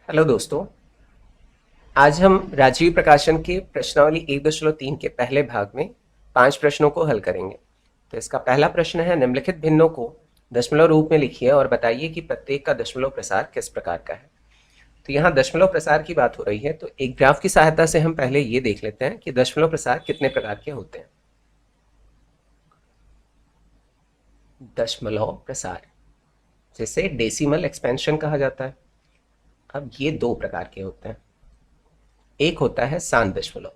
Hello दोस्तों। आज हम राजीव प्रकाशन के प्रश्नावली 1.3 के पहले भाग में 5 प्रश्नों को हल करेंगे। तो इसका पहला प्रश्न है, निम्नलिखित भिन्नों को दशमलव रूप में लिखिए और बताइए कि प्रत्येक का दशमलव प्रसार किस प्रकार का है। तो यहाँ दशमलव प्रसार की बात हो रही है, तो एक ग्राफ की सहायता से हम पहले ये देख लेते हैं कि दशमलव प्रसार कितने प्रकार के होते हैं। दशमलव प्रसार जिसे डेसिमल एक्सपेंशन कहा जाता है। अब ये दो प्रकार के होते हैं। एक होता है शांत दशमलव,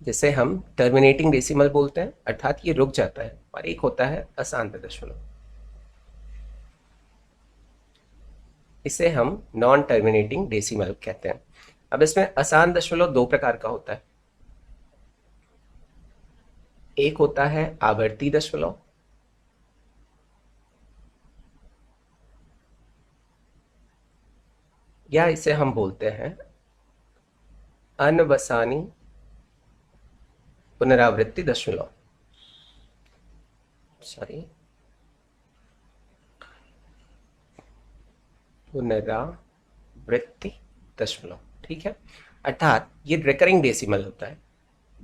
जिसे हम टर्मिनेटिंग डेसिमल बोलते हैं, अर्थात ये रुक जाता है। और एक होता है अशांत दशमलव, इसे हम नॉन टर्मिनेटिंग डेसिमल कहते हैं। अब इसमें अशांत दशमलव दो प्रकार का होता है। एक होता है आवर्ती दशमलव, या इसे हम बोलते हैं अनवसानी पुनरावृत्ति दशमलव। सॉरी, पुनरावृत्ति दशमलव, ठीक है। अर्थात ये रिकरिंग डेसिमल होता है।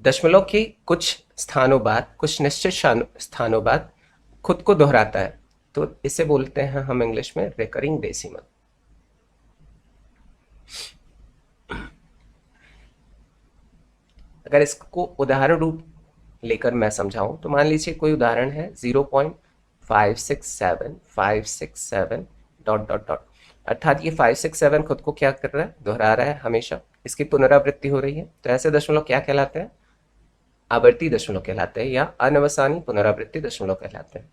दशमलव के कुछ स्थानों बाद, कुछ निश्चित स्थानों बाद खुद को दोहराता है, तो इसे बोलते हैं हम इंग्लिश में रिकरिंग डेसिमल। अगर इसको उदाहरण रूप लेकर मैं समझाऊं तो मान लीजिए कोई उदाहरण है 0.567 डॉट डॉट डॉट, अर्थात ये 567 खुद को क्या कर रहा है, दोहरा रहा है, हमेशा इसकी पुनरावृत्ति हो रही है। तो ऐसे दशमलव क्या कहलाते हैं, आवर्ती दशमलव कहलाते हैं या अनवसानी पुनरावृत्ति दशमलव कहलाते हैं।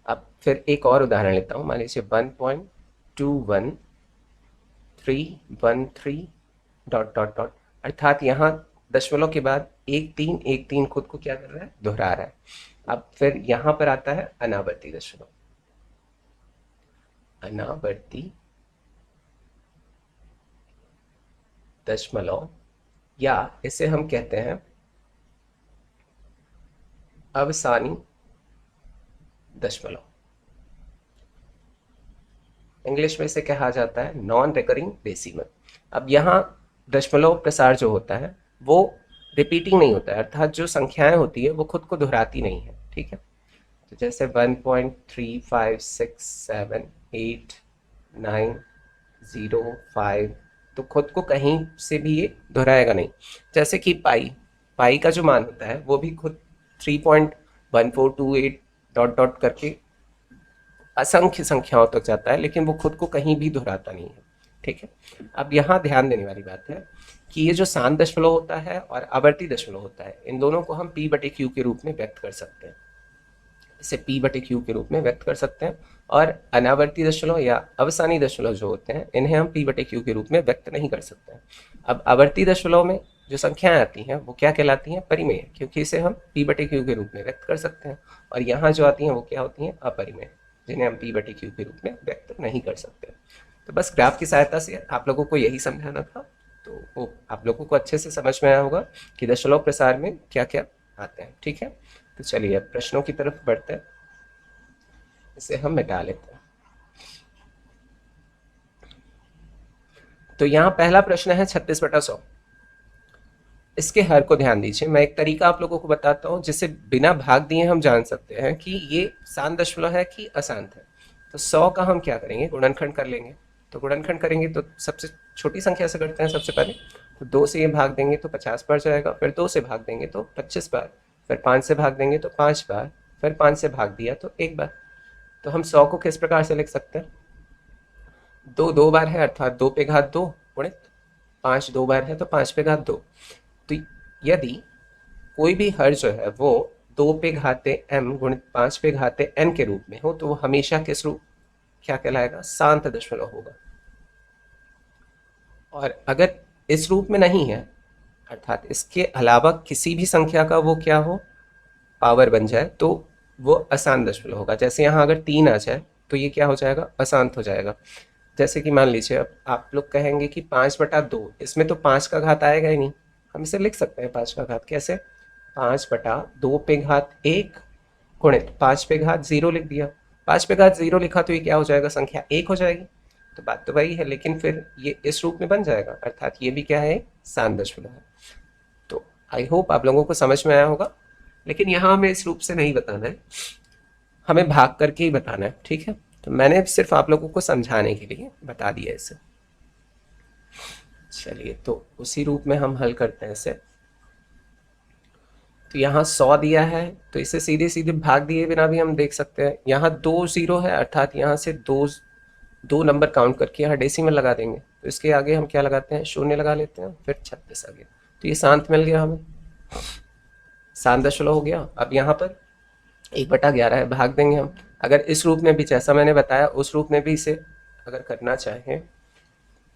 अब फिर एक और उदाहरण लेता हूँ, मान लीजिए 1.21313 डॉट डॉट डॉट, अर्थात यहाँ दशमलव के बाद 1313 खुद को क्या कर रहा है, दोहरा रहा है। अब फिर यहाँ पर आता है अनावर्ती दशमलव। अनावर्ती दशमलव, या इसे हम कहते हैं अवसानी दशमलव। इंग्लिश में इसे कहा जाता है नॉन रिकरिंग डेसिमल। अब यहाँ दशमलव प्रसार जो होता है वो रिपीटिंग नहीं होता है, अर्थात जो संख्याएं होती है वो खुद को दोहराती नहीं है, ठीक है। तो जैसे 1.3567890 तो खुद को कहीं से भी ये दोहराएगा नहीं। जैसे कि पाई, पाई का जो मान होता है वो भी खुद 3.1428 डॉट डॉट करके असंख्य संख्याओं तक जाता है, लेकिन वो खुद को कहीं भी दोहराता नहीं है, ठीक है। अब यहाँ ध्यान देने वाली बात है कि ये जो शांत दशमलव होता है और आवर्ती दशमलव होता है, इन दोनों को हम p/q के रूप में व्यक्त कर सकते हैं। इसे p/q के रूप में व्यक्त कर सकते हैं। और अनावर्ती दशमलव या अवसानी दशमलव जो होते हैं, इन्हें हम p/q के रूप में व्यक्त नहीं कर सकते हैं। अब आवर्ती दशमलव में जो संख्याएं आती हैं वो क्या कहलाती हैं, परिमेय, क्योंकि इसे हम p/q के रूप में व्यक्त कर सकते हैं। और यहाँ जो आती हैं वो क्या होती हैं, अपरिमेय, जिन्हें हम p/q के रूप में व्यक्त नहीं कर सकते। तो बस ग्राफ की सहायता से आप लोगों को यही समझाना था। तो वो आप लोगों को अच्छे से समझ में आया होगा कि दशमलव प्रसार में क्या क्या आते हैं, ठीक है। तो चलिए अब प्रश्नों की तरफ बढ़ते हैं, इसे हम मिटा लेते हैं। तो यहाँ पहला प्रश्न है 36/100। इसके हर को ध्यान दीजिए। मैं एक तरीका आप लोगों को बताता हूँ जिससे बिना भाग दिए हम जान सकते हैं कि ये शांत दशमलव है कि अशांत है। तो 100 का हम क्या करेंगे, गुणनखंड कर लेंगे। तो गुणनखंड करेंगे तो सबसे छोटी संख्या से करते हैं सबसे पहले। तो 2 से ये भाग देंगे तो 50 बार जाएगा, फिर 2 से भाग देंगे तो 25 बार, फिर 5 से भाग देंगे तो 5 बार, फिर 5 से भाग दिया तो 1 बार। तो हम 100 को किस प्रकार से लिख सकते हैं, 2 2 बार है, अर्थात 2 पे घात 2 गुणित 5 2 बार है तो 5 पे घात 2। तो यदि कोई भी हर जो है वो 2 पे घाते m गुणित 5 पे घाते n के रूप में हो, तो वो हमेशा किस रूप, क्या कहलाएगा, शांत दशमलव होगा। और अगर इस रूप में नहीं है, अर्थात इसके अलावा किसी भी संख्या का वो क्या हो, पावर बन जाए, तो वो अशांत दशमलव होगा। जैसे यहाँ अगर 3 आ जाए तो ये क्या हो जाएगा, अशांत हो जाएगा। जैसे कि मान लीजिए अब आप लोग कहेंगे कि 5/2, इसमें तो 5 का घात आएगा ही नहीं। हम इसे लिख सकते हैं 5 का घात कैसे, 5/2 पे घात 1 गुणित 5 पे घात 0 लिख दिया। 5 पे घात 0 लिखा तो ये क्या हो जाएगा, संख्या 1 हो जाएगी। तो बात तो वही है, लेकिन फिर ये इस रूप में बन जाएगा, अर्थात ये भी क्या है, शांत दशमलव है। तो आई होप आप लोगों को समझ में आया होगा, लेकिन यहाँ हमें इस रूप से नहीं बताना है, हमें भाग करके ही बताना है, ठीक है। तो मैंने सिर्फ आप लोगों को समझाने के लिए बता दिया इसे। चलिए, तो उसी रूप में हम हल करते हैं इसे। तो यहाँ 100 दिया है, तो इसे सीधे सीधे भाग दिए बिना भी हम देख सकते हैं। यहाँ 2 0 है, अर्थात यहाँ से दो नंबर काउंट करके यहाँ डेसिमल लगा देंगे। तो इसके आगे हम क्या लगाते हैं, शून्य लगा लेते हैं, फिर 36 आ गया। तो ये शांत मिल गया हमें, शांत दशमलव हो गया। अब यहाँ पर 1/11 है, भाग देंगे हम। अगर इस रूप में भी, जैसा मैंने बताया उस रूप में भी इसे अगर करना चाहें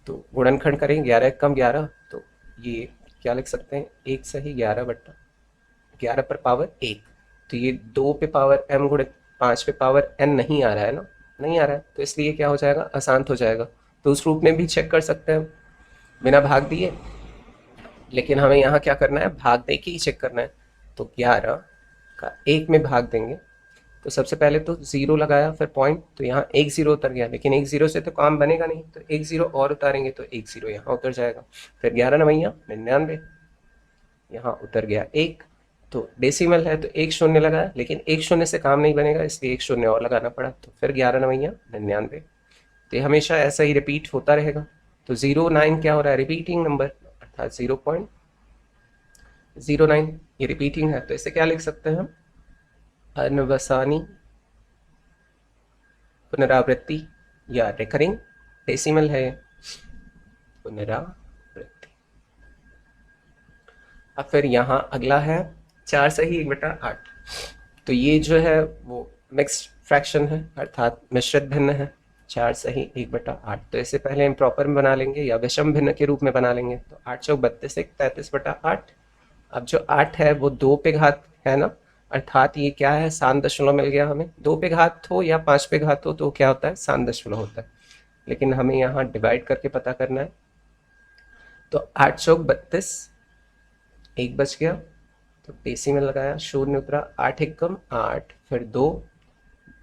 तो गुणनखंड करें, 11 कम 11, तो ये क्या लिख सकते हैं, 1 सही 11/11 पर पावर 1। तो ये 2 पे पावर m गुणित 5 पे पावर n नहीं आ रहा है ना, नहीं आ रहा है, तो इसलिए क्या हो जाएगा, अशांत हो जाएगा। तो उस रूप में भी चेक कर सकते हैं बिना भाग दिए, लेकिन हमें यहाँ क्या करना है, भाग दे के ही चेक करना है। तो 11 का 1 में भाग देंगे, तो सबसे पहले तो 0 लगाया, फिर पॉइंट, तो यहाँ 1 0 उतर गया, लेकिन 1 0 से तो काम बनेगा नहीं, तो 1 0 और उतारेंगे तो 1 0 यहाँ उतर जाएगा। फिर 11 9 99, यहाँ उतर गया 1। तो डेसिमल है तो 1 0 लगाया, लेकिन 1 0 से काम नहीं बनेगा, इसलिए 1 0 और लगाना पड़ा। तो फिर 11 9 99। तो ये हमेशा ऐसा ही रिपीट होता रहेगा। तो 09 क्या हो रहा है, रिपीटिंग नंबर, अर्थात 0.09 ये रिपीटिंग है। तो इसे क्या लिख सकते हैं हम, अनवसानी पुनरावृत्ति या रिकरिंग डेसिमल है पुनरावृत्ति। अब फिर यहाँ अगला है 4 सही 1/8। तो ये जो है वो मिक्स्ड फ्रैक्शन है, अर्थात मिश्रित भिन्न है, 4 सही 1/8। तो इसे पहले हम प्रॉपर में बना लेंगे या विषम भिन्न के रूप में बना लेंगे। तो 8 चौक 32 33/8। अब जो 8 है वो 2 पे घात है ना, अर्थात ये क्या है, शांत दशमलव मिल गया हमें। 2 पे घात हो या 5 पे घात हो तो क्या होता है, शांत दशमलव होता है, लेकिन हमें यहाँ डिवाइड करके पता करना है। तो 8 चौक 32, 1 बच गया, तो डेसिमल लगाया, शून्य उतरा, 8 एकम 8, फिर 2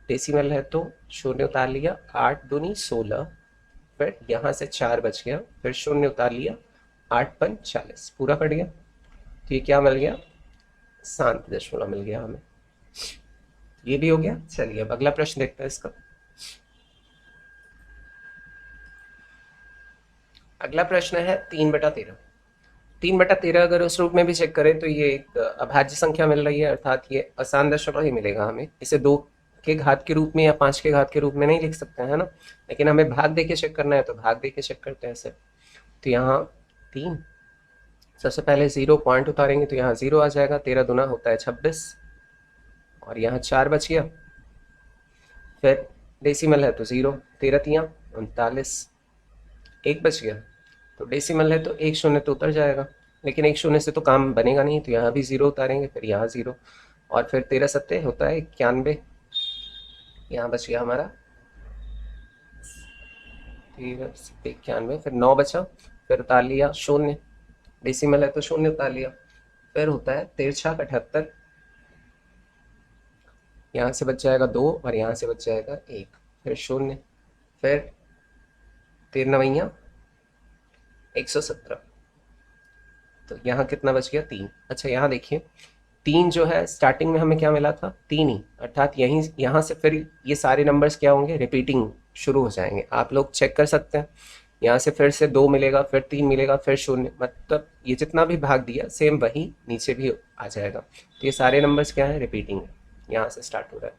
डेसिमल है तो शून्य उतार लिया, 8 दूनी 16, फिर यहाँ से 4 बच गया, फिर शून्य उतार लिया, 8 पन 40, पूरा कट गया। तो ये क्या मिल गया, शांत दशमलव मिल गया हमें। ये भी हो गया। चलिए अब अगला प्रश्न देखते हैं इसका। अगला प्रश्न है 3/13। 3/13 अगर उस रूप में भी चेक करें तो ये एक अभाज्य संख्या मिल रही है, अर्थात ये अशांत दशमलव ही मिलेगा हमें। इसे 2 के घात के रूप में या 5 के घात के रूप में नहीं लिख सकते हैं ना, लेकिन हमें भाग दे के चेक करना है, तो भाग दे के चेक करते हैं इसे। तो यहाँ 3, सबसे पहले 0 पॉइंट उतारेंगे तो यहाँ 0 आ जाएगा, 13 दूना होता है 26, और यहाँ 4 बच गया, फिर डेसिमल है तो 0, 13 तियाँ 39, 1 बच गया। तो डेसिमल है तो 1 0 तो उतर जाएगा, लेकिन 1 0 से तो काम बनेगा नहीं, तो यहाँ भी 0 उतारेंगे, फिर यहाँ 0, और फिर 13 सत्ते होता है 91, यहाँ बच गया हमारा 13 91, फिर 9 बचा, फिर उतार लिया 0, डेसिमल है तो 0 उतार लिया, फिर होता है 13 78, यहाँ से बच जाएगा 2 और यहाँ से बच जाएगा 1, फिर 0, फिर 13 9 117। तो यहाँ कितना बच गया, 3। अच्छा यहाँ देखिए 3 जो है स्टार्टिंग में हमें क्या मिला था, 3 ही, अर्थात यहीं यहाँ से फिर ये सारे नंबर्स क्या होंगे, रिपीटिंग शुरू हो जाएंगे। आप लोग चेक कर सकते हैं, यहाँ से फिर से 2 मिलेगा, फिर 3 मिलेगा, फिर 0, मतलब ये जितना भी भाग दिया सेम वही नीचे भी आ जाएगा। तो ये सारे नंबर्स क्या है, रिपीटिंग है, यहाँ से स्टार्ट हो रहा है।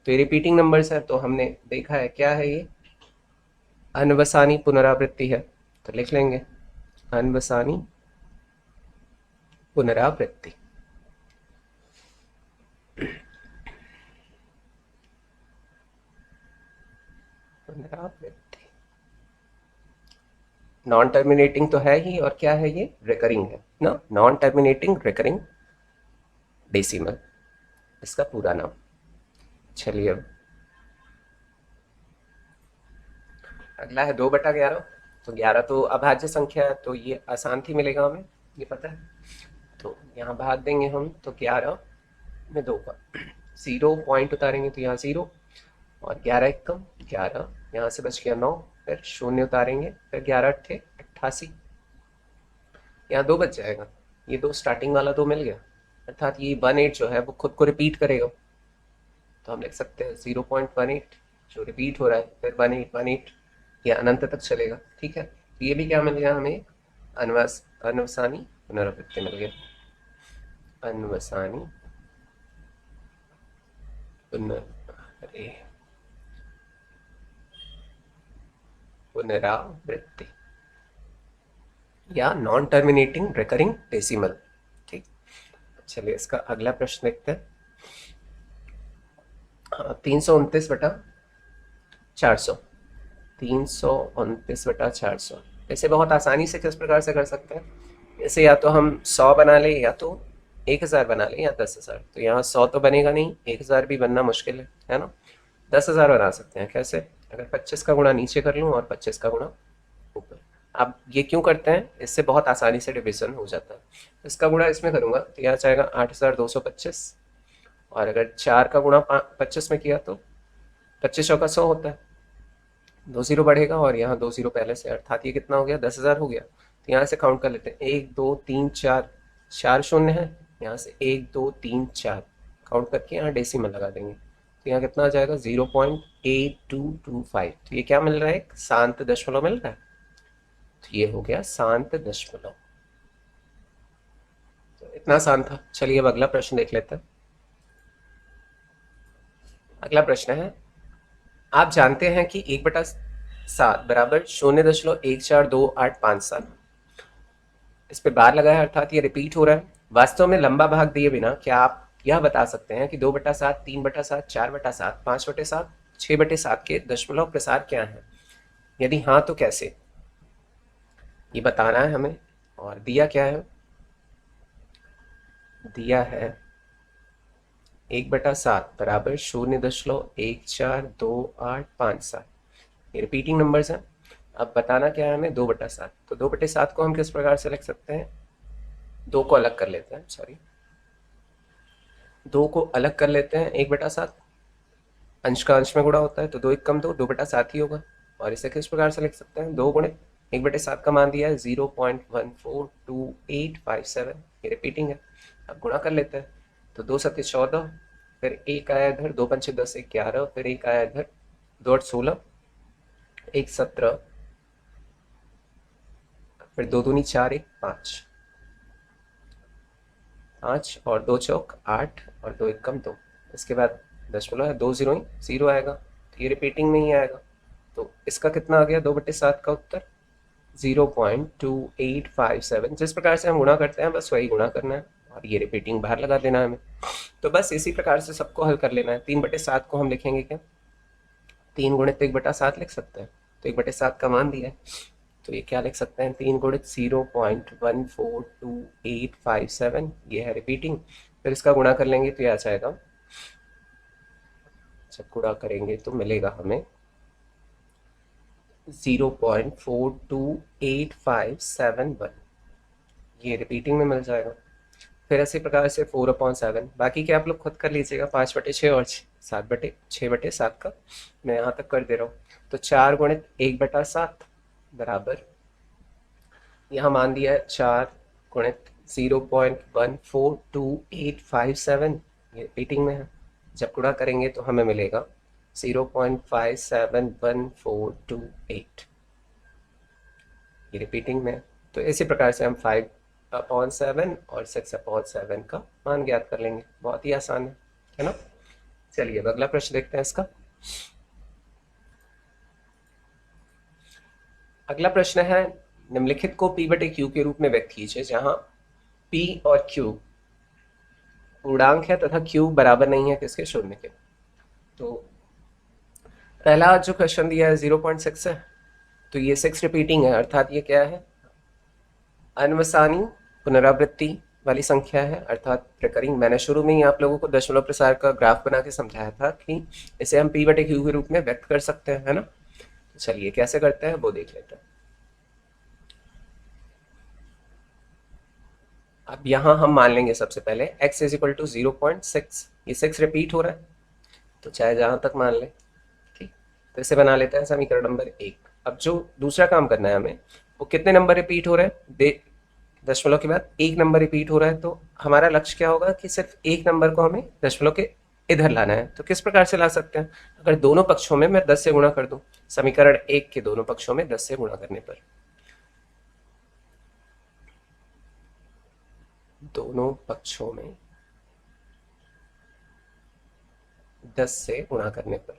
तो ये रिपीटिंग नंबर्स है, तो हमने देखा है क्या है, ये अनवसानी पुनरावृत्ति है। तो लिख लेंगे अनवसानी पुनरावृत्ति। पुनरावृत्ति नॉन टर्मिनेटिंग तो है ही, और क्या है ये, रिकरिंग है ना, नॉन टर्मिनेटिंग रिकरिंग डेसिमल इसका पूरा नाम। चलिए अब अगला है 2/11। तो 11 तो अभाज्य संख्या है, तो ये आसान ही मिलेगा हमें, ये पता है। तो यहाँ भाग देंगे हम, तो 11 में 2 का 0 पॉइंट उतारेंगे तो यहाँ 0, और 11 एकम 11, यहाँ से बच गया 9, फिर शून्य उतारेंगे, फिर 11 अट्ठे 88, यहाँ 2 बच जाएगा, ये 2 स्टार्टिंग वाला 2 मिल गया, अर्थात ये 18 जो है वो खुद को रिपीट करेगा। तो हम लिख सकते हैं 0.18 जो रिपीट हो रहा है, फिर 1818, ये अनंत तक चलेगा। ठीक है, तो ये भी क्या मिल गया हमें, अनवसानी पुनरावृत्ति मिल गया, अनवसानी पुनरावृत्ति या नॉन टर्मिनेटिंग रिकरिंग डेसिमल। ठीक, चलिए इसका अगला प्रश्न देखते हैं। 329/400, 329/400 इसे बहुत आसानी से किस प्रकार से कर सकते हैं, इसे या तो हम 100 बना लें, या तो 1000 बना लें, या 10,000। तो यहाँ 100 तो बनेगा नहीं, 1000 भी बनना मुश्किल है ना। 10,000 बना सकते हैं कैसे, अगर 25 का गुणा नीचे कर लूँ और 25 का गुणा ऊपर। अब ये क्यों करते हैं, इससे बहुत आसानी से डिविजन हो जाता है। इसका गुणा इसमें करूँगा तो यहाँ जाएगा 8,225, और अगर 4 का गुणा 25 में किया तो 25 का 100 होता है, 2 0 बढ़ेगा और यहाँ 2 0 पहले से, अर्थात ये कितना हो गया, 10,000 हो गया। तो यहाँ से काउंट कर लेते हैं, 1 2 3 4, 4 शून्य है, यहाँ से 1 2 3 4 काउंट करके यहाँ डेसिमल लगा देंगे, तो यहाँ कितना आ जाएगा 0.8225। तो ये क्या मिल रहा है, एक शांत दशमलव मिल रहा है, तो ये हो गया शांत दशमलव। तो इतना आसान था। चलिए अब अगला प्रश्न देख लेते हैं। अगला प्रश्न है, आप जानते हैं कि 1/7 बराबर 0.142857, इस पे बार लगाया अर्थात ये रिपीट हो रहा है। वास्तव में लंबा भाग दिए बिना क्या आप यह बता सकते हैं कि 2/7, 3/7, 4/7, 5/7, 6/7 के दशमलव प्रसार क्या है, यदि हाँ तो कैसे, ये बताना है हमें। और दिया क्या है, दिया है 1/7 बराबर 0.142857, ये रिपीटिंग नंबर्स हैं। अब बताना क्या है हमें, 2/7। तो 2/7 को हम किस प्रकार से लिख सकते हैं, 2 को अलग कर लेते हैं, सॉरी 2 को अलग कर लेते हैं। 1/7 अंश का अंश में गुणा होता है, तो 2 1 कम 2, 2/7 ही होगा। और इसे किस प्रकार से लिख सकते हैं, 2 गुणे 1/7 का मान दिया है 0.142857, ये रिपीटिंग है। अब गुणा कर लेते हैं, तो 2 7 14, फिर 1 आया इधर, 2 5 10 11, फिर 1 आया इधर, 2 8 16, 1 17, फिर 2 दूनी 4 1 5, 5 और 2 चौक 8 और 2 1 कम 2, इसके बाद दशमलव है, 2 0 ही 0 आएगा, तो ये रिपीटिंग में ही आएगा। तो इसका कितना आ गया, 2/7 का उत्तर 0.2857। जिस प्रकार से हम गुणा करते हैं बस वही गुणा करना है, और ये रिपीटिंग बाहर लगा देना है हमें। तो बस इसी प्रकार से सबको हल कर लेना है। 3/7 को हम लिखेंगे क्या, 3 गुणित 1/7 लिख सकते हैं, तो 1/7 का मान दिया है, तो ये क्या लिख सकते हैं, 3 गुणित 0.142857, ये है रिपीटिंग। फिर इसका गुणा कर लेंगे तो ये आ जाएगा, जब गुणा करेंगे तो मिलेगा हमें 0.428571, ये रिपीटिंग में मिल जाएगा। फिर इसी प्रकार से 4/7, बाकी के आप लोग खुद कर लीजिएगा, 5/6 और 7/6/7 का मैं यहाँ तक कर दे रहा हूँ। तो 4 गुणित 1/7 बराबर, यहाँ मान दिया है 4 गुणित 0.142857, ये रिपीटिंग में है। जब गुणा करेंगे तो हमें मिलेगा 0.571428, ये रिपीटिंग में है। तो इसी प्रकार से हम 5/7 और 6/7 का मान ज्ञात कर लेंगे, बहुत ही आसान है ना। चलिए अब अगला प्रश्न देखते हैं इसका। अगला प्रश्न है, निम्नलिखित को P/Q के रूप में व्यक्त कीजिए, जहां P और Q पूर्णांक है तथा Q बराबर नहीं है किसके, शून्य के। तो पहला जो क्वेश्चन दिया है 0.6 है, तो ये 6 रिपीटिंग है, अर्थात ये क्या है, अनवसानी पुनरावृत्ति वाली संख्या है, अर्थात रिकरिंग। मैंने शुरू में ही आप लोगों को दशमलव प्रसार का ग्राफ बना के समझाया था कि इसे हम P/Q के रूप में व्यक्त कर सकते हैं, है ना। तो चलिए कैसे करते हैं वो देख लेते हैं। अब यहाँ हम मान लेंगे सबसे पहले x = 0.6, ये 6 रिपीट हो रहा है, तो चाहे जहाँ तक मान लें। तो इसे बना लेते हैं समीकरण नंबर 1। अब जो दूसरा काम करना है हमें, वो कितने नंबर रिपीट हो रहे हैं, दशमलव के बाद एक नंबर रिपीट हो रहा है, तो हमारा लक्ष्य क्या होगा कि सिर्फ एक नंबर को हमें दशमलव के इधर लाना है। तो किस प्रकार से ला सकते हैं, अगर दोनों पक्षों में मैं 10 से गुणा कर दूं, समीकरण 1 के दोनों पक्षों में 10 से गुणा करने पर, दोनों पक्षों में 10 से गुणा करने पर,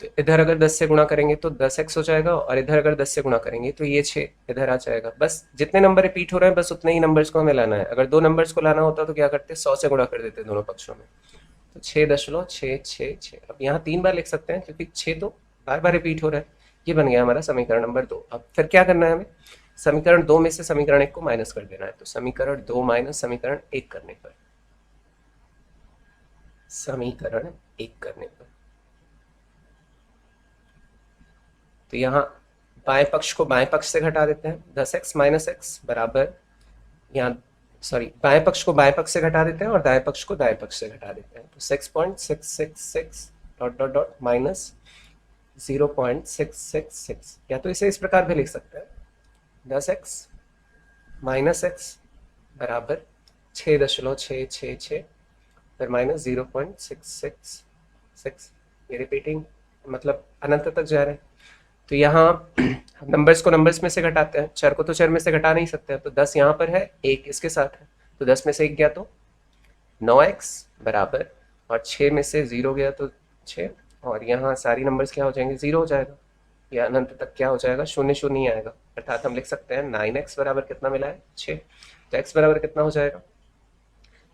तो इधर अगर 10 से गुणा करेंगे तो 10x हो जाएगा, और इधर अगर 10 से गुणा करेंगे तो ये 6 इधर आ जाएगा। बस जितने नंबर रिपीट हो रहे हैं बस उतने ही नंबर्स को हमें लाना है। अगर दो नंबर्स को लाना होता तो क्या करते, 100 से गुणा कर देते दोनों पक्षों में। तो 6.666, अब यहाँ 3 बार लिख सकते हैं क्योंकि 6 तो बार बार रिपीट हो रहा है। ये बन गया हमारा समीकरण नंबर 2। अब फिर क्या करना है हमें, समीकरण 2 में से समीकरण 1 को माइनस कर देना है। तो समीकरण 2 माइनस समीकरण 1 करने पर, समीकरण 1 करने पर, तो यहाँ बाएं पक्ष को बाएं पक्ष से घटा देते हैं। 10x माइनस एक्स बराबर, यहाँ सॉरी, बाएं पक्ष को बाएं पक्ष से घटा देते हैं और दाएं पक्ष को दाएं पक्ष से घटा देते हैं। तो 6.666 डॉट डॉट डॉट माइनस 0.666, या तो इसे इस प्रकार भी लिख सकते हैं, 10x माइनस एक्स बराबर 6.666 फिर माइनस 0.666, ये रिपीटिंग मतलब अनंत तक जा रहे हैं। तो यहाँ नंबर्स को नंबर्स में से घटाते हैं, चर को तो चर में से घटा नहीं सकते हैं। तो 10 यहाँ पर है, 1 इसके साथ है, तो 10 में से 1 गया तो 9x बराबर, और 6 में से 0 गया तो 6, और यहाँ सारी नंबर्स क्या हो जाएंगे, 0 हो जाएगा, या अनंत तक क्या हो जाएगा, शून्य शून्य ही आएगा। अर्थात हम लिख सकते हैं 9x बराबर कितना मिला है, 6। तो x बराबर कितना हो जाएगा,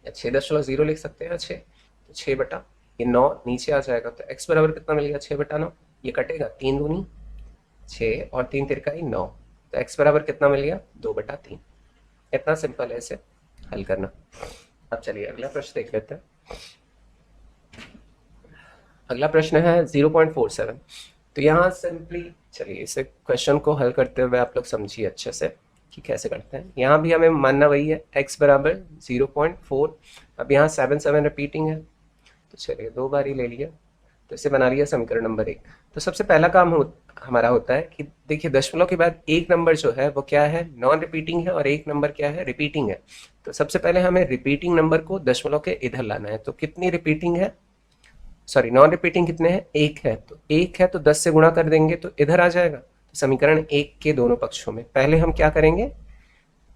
या 6.0 लिख सकते हैं, 6, तो 6 बटा ये 9 नीचे आ जाएगा। तो x बराबर कितना मिल गया, 6 बटा 9, ये कटेगा, 3 दूनी 6 और 3 तिरकाई 9, तो x बराबर कितना मिल गया, 2/3। इतना सिंपल है इसे हल करना। अब चलिए अगला प्रश्न देख लेते हैं। अगला प्रश्न है 0.47। तो यहाँ सिंपली चलिए इसे क्वेश्चन को हल करते हुए आप लोग समझिए अच्छे से कि कैसे करते हैं। यहाँ भी हमें मानना वही है, x बराबर 0.4। अब यहाँ 7 रिपीटिंग है, तो चलिए 2 बार ही ले लिया, तो इसे बना लिया समीकरण नंबर 1। तो सबसे पहला काम हमारा होता है कि देखिए दशमलव के बाद एक नंबर जो है वो क्या है, नॉन रिपीटिंग है, और एक नंबर क्या है, रिपीटिंग है। तो सबसे पहले हमें रिपीटिंग नंबर को दशमलव के इधर लाना है। तो कितनी रिपीटिंग है, सॉरी नॉन रिपीटिंग कितने हैं, 1 है। तो 1 है तो 10 से गुणा कर देंगे तो इधर आ जाएगा। तो समीकरण 1 के दोनों पक्षों में पहले हम क्या करेंगे,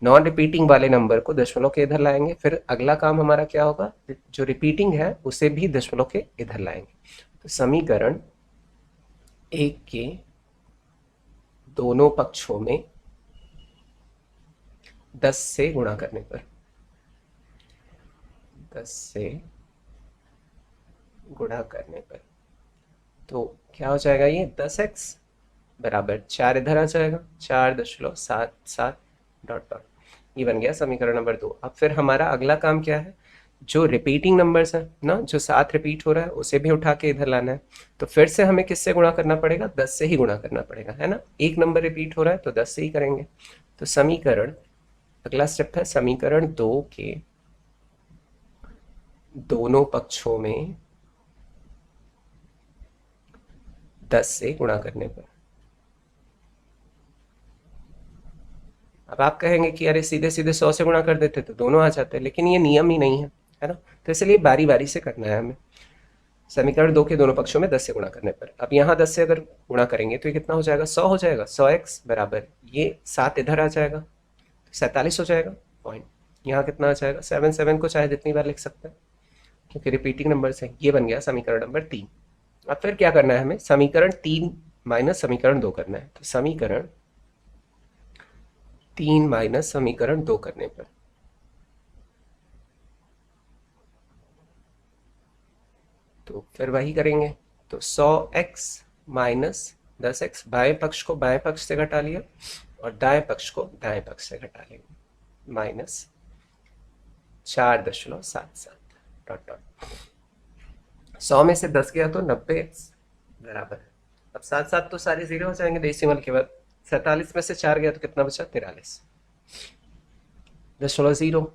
नॉन रिपीटिंग वाले नंबर को दशमलव के इधर लाएंगे। फिर अगला काम हमारा क्या होगा, जो रिपीटिंग है उसे भी दशमलव के इधर लाएंगे। तो समीकरण 1 के दोनों पक्षों में 10 से गुणा करने पर, 10 से गुणा करने पर, तो क्या हो जाएगा, ये 10x बराबर 4 इधर आ जाएगा, 4.77 डॉट डॉट, ये बन गया समीकरण नंबर 2। अब फिर हमारा अगला काम क्या है, जो रिपीटिंग नंबर्स है ना, जो 7 रिपीट हो रहा है उसे भी उठा के इधर लाना है। तो फिर से हमें किससे गुणा करना पड़ेगा, 10 से ही गुणा करना पड़ेगा, है ना। एक नंबर रिपीट हो रहा है तो 10 से ही करेंगे। तो समीकरण, अगला स्टेप है समीकरण 2 के दोनों पक्षों में 10 से गुणा करने पर। अब आप कहेंगे कि अरे सीधे सीधे 100 से गुणा कर देते तो दोनों आ जाते, लेकिन ये नियम ही नहीं है ना। तो इसलिए बारी बारी से करना है हमें। समीकरण 2 के दोनों पक्षों में 10 से गुणा करने पर, अब यहाँ 10 से अगर गुणा करेंगे तो ये कितना हो जाएगा, 100 हो जाएगा। 100x बराबर ये 7 इधर आ जाएगा, 47 हो जाएगा पॉइंट। यहाँ कितना आ जाएगा, 7 को चाहे जितनी बार लिख सकते हैं क्योंकि रिपीटिंग नंबर है। ये बन गया समीकरण नंबर 3। अब फिर क्या करना है हमें, समीकरण 3 माइनस समीकरण 2 करना है। तो समीकरण 3 माइनस समीकरण 2 करने पर, तो फिर वही करेंगे। तो 100x माइनस 10x, बाएं पक्ष को बाएं पक्ष से घटा लिया और दाएं पक्ष को दाएं पक्ष से घटा लेंगे, माइनस 4.77 डॉट डॉट। 100 में से 10 गया तो 90x बराबर, अब साथ साथ तो सारे 0 हो जाएंगे डेसिमल के बाद। 47 में से 4 गया तो कितना बचा, 43.0।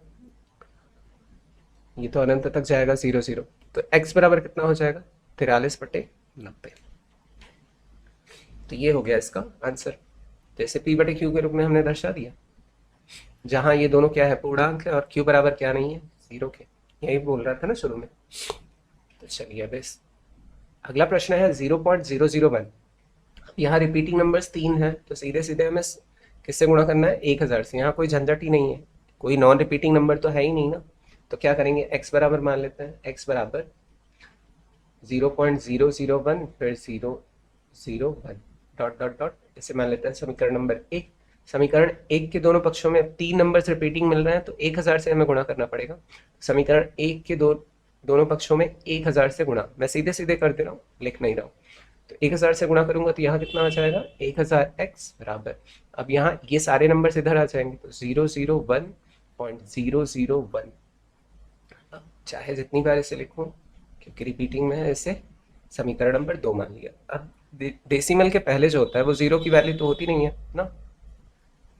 ये तो अनंत तक जाएगा 0 0, तो x बराबर कितना हो जाएगा 43/90। तो ये हो गया इसका आंसर, जैसे p बटे q के रूप में हमने दर्शा दिया, जहां ये दोनों क्या है पूर्णांक है और q बराबर क्या नहीं है 0 के, यही बोल रहा था ना शुरू में। तो चलिए अब इस अगला प्रश्न है 0.001। यहाँ रिपीटिंग नंबर्स 3 है, तो सीधे सीधे हमें किससे गुणा करना है 1000 से, यहाँ कोई झंझट ही नहीं है, कोई नॉन रिपीटिंग नंबर तो है ही नहीं ना। तो क्या करेंगे x बराबर मान लेते हैं, x बराबर 0.001 फिर 001 डॉट डॉट डॉट, इसे मान लेते हैं समीकरण नंबर 1। समीकरण 1 के दोनों पक्षों में 3 नंबर्स रिपीटिंग मिल रहे हैं, तो 1000 से हमें गुणा करना पड़ेगा। समीकरण 1 के दोनों पक्षों में 1000 से गुणा, मैं सीधे सीधे कर दे रहा हूँ, लिख नहीं रहा हूँ। तो 1000 से गुणा करूंगा तो यहाँ कितना आ जाएगा 1000x बराबर, अब यहाँ ये सारे नंबर्स इधर आ जाएंगे, तो 001.001, चाहे जितनी बार इसे लिखूं क्योंकि रिपीटिंग में है, इसे समीकरण नंबर 2 मान लिया। अब डेसिमल के पहले जो होता है वो 0 की वैल्यू तो होती नहीं है ना,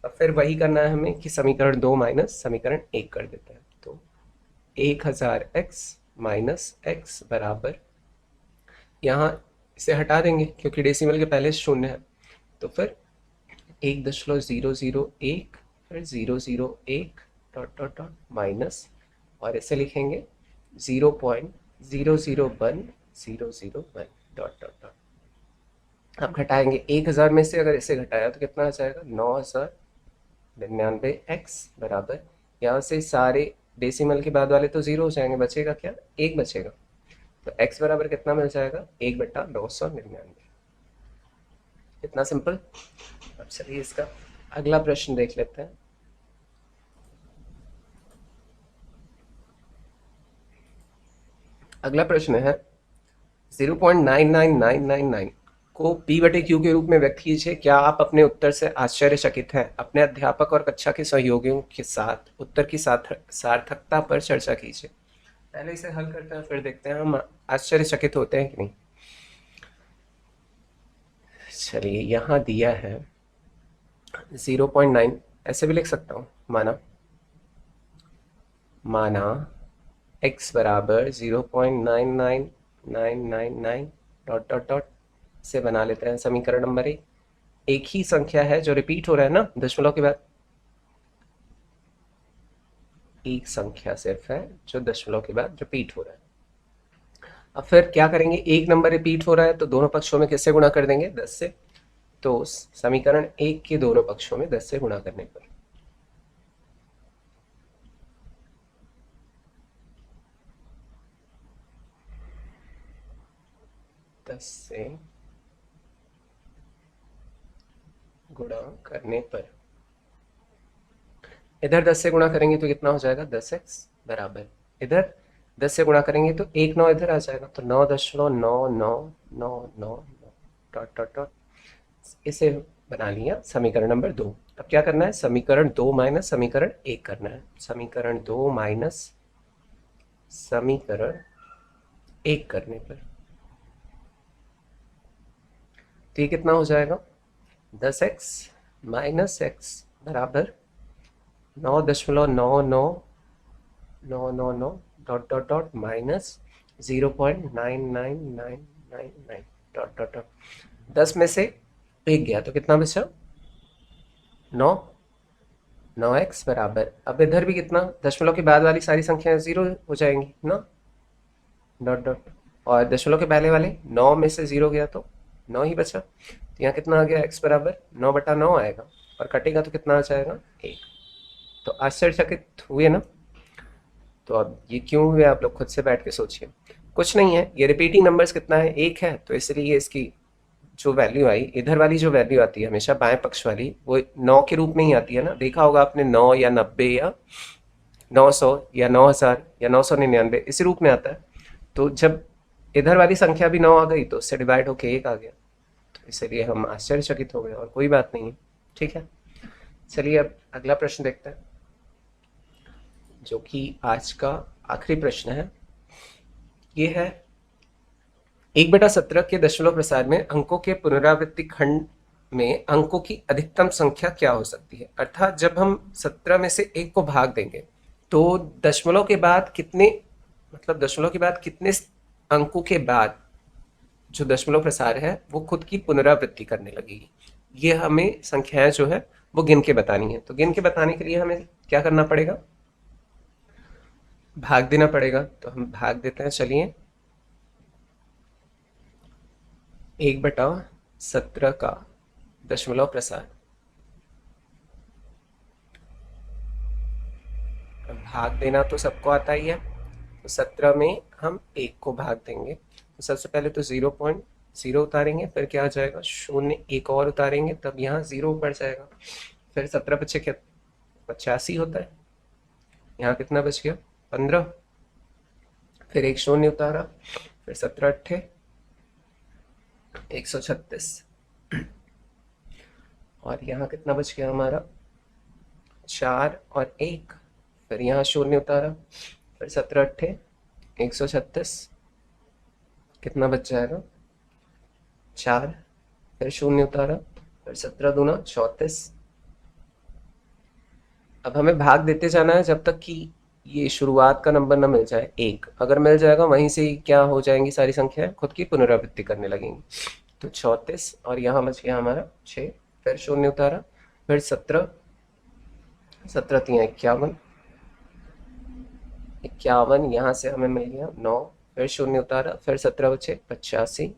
अब फिर वही करना है हमें कि समीकरण 2 माइनस समीकरण 1 कर देते हैं। तो 1000x माइनस x बराबर, यहाँ इसे हटा देंगे क्योंकि डेसिमल के पहले शून्य है, तो फिर 1.001 फिर 001 डॉट डॉट डॉट माइनस, और इसे लिखेंगे 0.001 डॉट डॉट डॉट। अब घटाएंगे 1000 में से, अगर इसे घटाया तो कितना आ जाएगा 9099x बराबर, यहाँ से सारे डेसिमल के बाद वाले तो 0 हो जाएंगे, बचेगा क्या 1 बचेगा, तो x बराबर कितना मिल जाएगा 1/999। इतना सिंपल। अब चलिए इसका अगला प्रश्न देख लेते हैं। अगला प्रश्न है 0.99999 को p बटे q के रूप में व्यक्त कीजिए। क्या आप अपने उत्तर से आश्चर्यचकित हैं? अपने अध्यापक और कक्षा के सहयोगियों के साथ उत्तर की सार्थकता पर चर्चा कीजिए। पहले इसे हल करते हैं, फिर देखते हैं हम आश्चर्यचकित होते हैं कि नहीं। चलिए यहाँ दिया है 0.9, ऐसे भी लिख सकता हूँ, माना x बराबर 0.99999 डॉट डॉट डॉट से बना लेते हैं समीकरण नंबर 1। एक ही संख्या है जो रिपीट हो रहा है ना दशमलव के बाद, एक संख्या सिर्फ है जो दशमलव के बाद रिपीट हो रहा है। अब फिर क्या करेंगे, एक नंबर रिपीट हो रहा है तो दोनों पक्षों में किससे गुणा कर देंगे 10 से, तो समीकरण 1 के दोनों पक्षों में 10 से गुणा करने पर 10 से गुणा करने पर, इधर 10 से गुणा करेंगे तो कितना हो जाएगा 10x बराबर, इधर 10 से गुणा करेंगे तो 1 9 इधर आ जाएगा, तो 9.9999 डॉट डॉट डॉट, इसे बना लिया समीकरण नंबर 2। अब क्या करना है, समीकरण 2 माइनस समीकरण 1 करना है। समीकरण 2 माइनस समीकरण 1 करने पर तो ये कितना हो जाएगा 10x माइनस x बराबर 9.99999 dot dot dot minus 0.99999 dot dot dot. 10 में से 1 गया तो कितना बचा 9x बराबर, अब इधर भी कितना, दशमलव के बाद वाली सारी संख्याएं 0 हो जाएंगी ना, डॉट डॉट, और दशमलव के पहले वाले 9 में से 0 गया तो 9 ही बचा, तो यहाँ कितना आ गया x बराबर 9/9 आएगा, और कटेगा तो कितना आ जाएगा 1। तो आश्चर्यचकित हुए ना। तो अब ये क्यों हुए आप लोग खुद से बैठ के सोचिए। कुछ नहीं है, ये रिपीटिंग नंबर्स कितना है 1 है, तो इसलिए इसकी जो वैल्यू आई, इधर वाली जो वैल्यू आती है हमेशा बाएं पक्ष वाली, वो 9 के रूप में ही आती है ना। देखा होगा आपने 9 या 90 या 900 या 9000 या 999 इस रूप में आता है। तो जब इधर वाली संख्या भी 9 आ गई तो उससे डिवाइड होके 1 आ गया, तो इसलिए हम आश्चर्यचकित हो गए, और कोई बात नहीं है, ठीक है। चलिए अब अगला प्रश्न देखते हैं, जो कि आज का आखिरी प्रश्न है। ये है 1/17 के दशमलव प्रसार में अंकों के पुनरावृत्ति खंड में अंकों की अधिकतम संख्या क्या हो सकती है। अर्थात जब हम 17 में से 1 को भाग देंगे तो दशमलव के बाद कितने, मतलब दशमलव के बाद कितने अंकों के बाद जो दशमलव प्रसार है वो खुद की पुनरावृत्ति करने लगेगी, ये हमें संख्याएं जो है वो गिन के बतानी है। तो गिन के बताने के लिए हमें क्या करना पड़ेगा, भाग देना पड़ेगा। तो हम भाग देते हैं, चलिए 1/17 का दशमलव प्रसार, भाग देना तो सबको आता ही है। तो 17 में हम 1 को भाग देंगे, तो सबसे पहले तो 0.0 उतारेंगे, फिर क्या आ जाएगा 0, 1 और उतारेंगे तब यहाँ 0 बढ़ जाएगा। फिर 17 बचे क्या, 85 होता है, यहाँ कितना बच गया 15, फिर 1 0 उतारा, फिर 17 अट्ठे 136, और यहाँ कितना बच गया हमारा 4 और 1, फिर यहाँ 0 उतारा, फिर 17 अट्ठे 136, कितना बच जाएगा 4, फिर 0 उतारा, फिर 17 दूना 34। अब हमें भाग देते जाना है जब तक कि ये शुरुआत का नंबर ना मिल जाए 1। अगर मिल जाएगा वहीं से ही क्या हो जाएंगी, सारी संख्याएं खुद की पुनरावृत्ति करने लगेंगी। तो 34 और यहाँ बच गया हमारा 6, फिर 0 उतारा, फिर 17, 17 3 51, 51 यहाँ से हमें मिल गया 9, फिर 0 उतारा, फिर 17 बचे 85।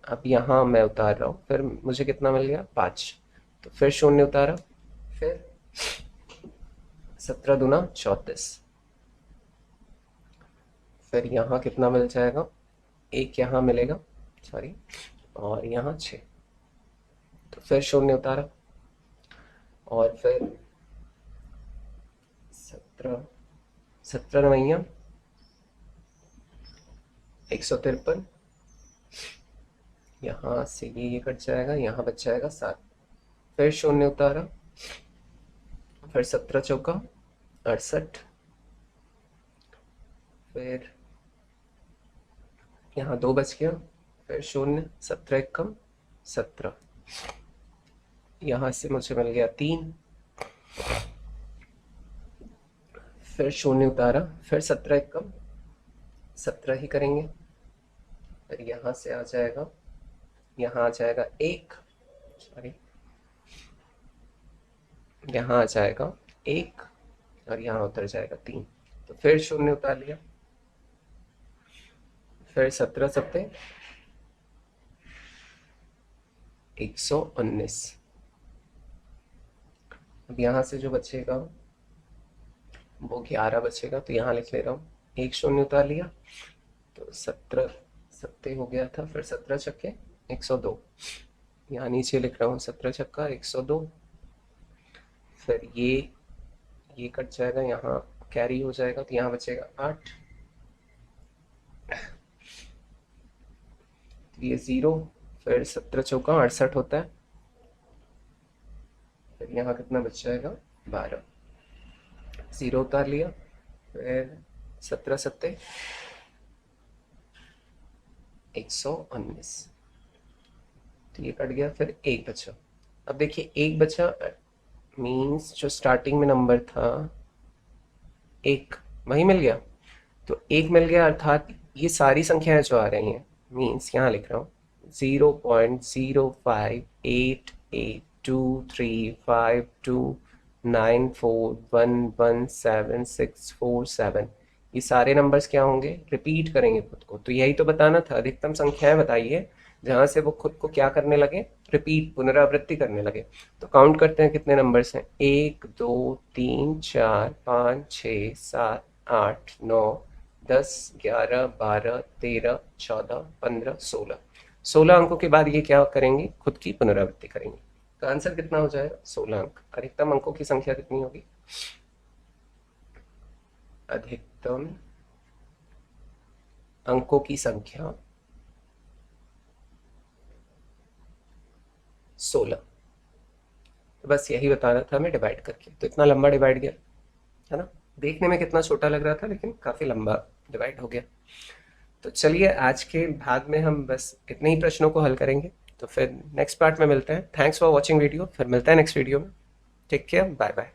अब यहाँ मैं उतार रहा हूँ, फिर मुझे कितना मिल गया 5, तो फिर 0 उतारा, फिर 17 दूना 34, फिर यहाँ कितना मिल जाएगा, 1 यहाँ मिलेगा, सॉरी, और यहाँ 6, तो फिर 0 उतारा, और फिर 17 नवैया 153, यहाँ से ये कट जाएगा, यहाँ बच जाएगा 7, फिर 0 उतारा, फिर 17 चौका 68, फिर यहाँ 2 बच गया, फिर 0, 17 एकम 17, यहाँ से मुझे मिल गया 3, फिर 0 उतारा, फिर 17 एकम 17 ही करेंगे, फिर यहाँ से आ जाएगा, यहाँ आ जाएगा 1, सॉरी, यहाँ आ जाएगा 1, और यहाँ उतर जाएगा 3, तो फिर 0 उतार लिया, फिर 17 सत्ते 119। अब यहाँ से जो बचेगा वो 11 बचेगा, तो यहाँ लिख ले रहा हूँ, 1 0 उतार लिया, तो 17 सत्ते हो गया था, फिर 17 छक्के 102, यहाँ नीचे लिख रहा हूँ 17 छक्का 102, फिर ये कट जाएगा, यहाँ कैरी हो जाएगा, तो यहाँ बचेगा 8, तो ये 0, फिर 17 चौका 68 होता है, फिर यहाँ कितना बच जाएगा 12, 0 उतार लिया, फिर 17 सत्ते 119, तो ये कट गया, फिर 1 बचा। अब देखिए 1 बचा मीन्स जो स्टार्टिंग में नंबर था 1 वही मिल गया, तो 1 मिल गया, अर्थात ये सारी संख्याएं जो आ रही हैं, मीन्स यहाँ लिख रहा हूँ 0.058823529411767, ये सारे नंबर्स क्या होंगे, रिपीट करेंगे खुद को। तो यही तो बताना था, अधिकतम संख्याएं बताइए जहाँ से वो खुद को क्या करने लगे, रिपीट, पुनरावृत्ति करने लगे। तो काउंट करते हैं कितने नंबर्स हैं, 1 2 3 4 5 6 7 8 9 10 11 12 13 14 15 16, 16 अंकों के बाद ये क्या करेंगे, खुद की पुनरावृत्ति करेंगे। तो आंसर कितना हो जाएगा 16 अंक। अधिकतम अंकों की संख्या कितनी होगी, अधिकतम अंकों की संख्या 16। तो बस यही बताना था हमें डिवाइड करके, तो इतना लंबा डिवाइड गया है ना, देखने में कितना छोटा लग रहा था लेकिन काफ़ी लंबा डिवाइड हो गया। तो चलिए आज के भाग में हम बस इतने ही प्रश्नों को हल करेंगे, तो फिर नेक्स्ट पार्ट में मिलते हैं। थैंक्स फॉर वॉचिंग वीडियो, फिर मिलते हैं नेक्स्ट वीडियो में। Take care, bye bye.